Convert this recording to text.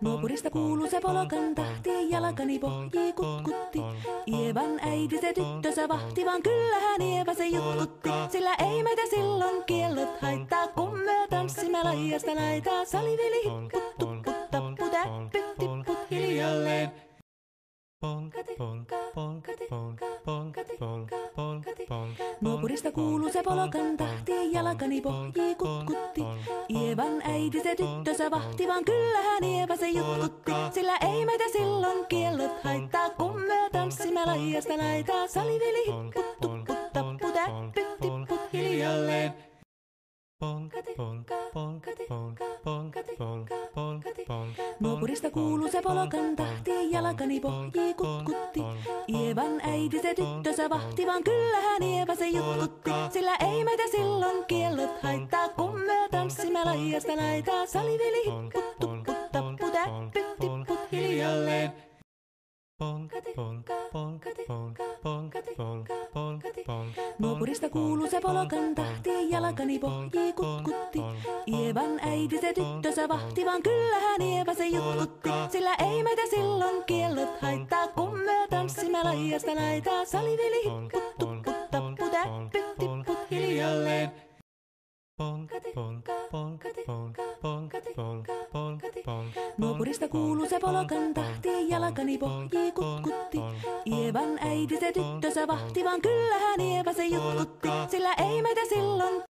Nuopurista kuuluu se polokan tahti, jalkani pohjii kutkutti. Ievan äiti se tyttönsä vahti, vaan kyllähän Ieva se jutkutti. Sillä ei meitä silloin kiellot haittaa, kun me tanssimme laidasta laitaa. Salivili hipput, tupput, tappu, täppyt, tipput hiljalleen. Nuopurista kuuluu se polokan tahti, jalkani pohjii kutkutti. Ievan äiti se tyttönsä vahti, vaan kyllähän Ieva se jutkutti. Sillä ei meitä silloin kiellot haittaa, kun me tanssimme laidasta laitaa. Salivili hipput, tupput, tappu, täppyt, tipput hiljalleen. Nuopurista kuuluu se polokan tahti, jalkani pohjii kutkutti. Ievan äiti se tyttönsä vahti, vaan kyllähän Ieva se jutkutti. Sillä ei meitä silloin kiellot haittaa, kun me tanssimme laidasta laitaa. Salivili hipput, tupput, tappu, täppyt, tipput hiljalleen. Nuopurista kuuluu se polokan tahti, jalkani pohjii kutkutti. Ievan äiti se tyttönsä vahti, vaan kyllähän Ieva se jutkutti. Sillä ei meitä silloin kiellot haittaa, kun me tanssimme laidasta laitaa. Salivili hipput, tupput, tappu, täppyt, tipput hiljalleen. Nuopurista kuuluu se polokan tahti, jalkani pohjii kutkutti. Ievan äiti se tyttönsä vahti, vaan kyllähän Ieva se jutkutti. Sillä ei meitä silloin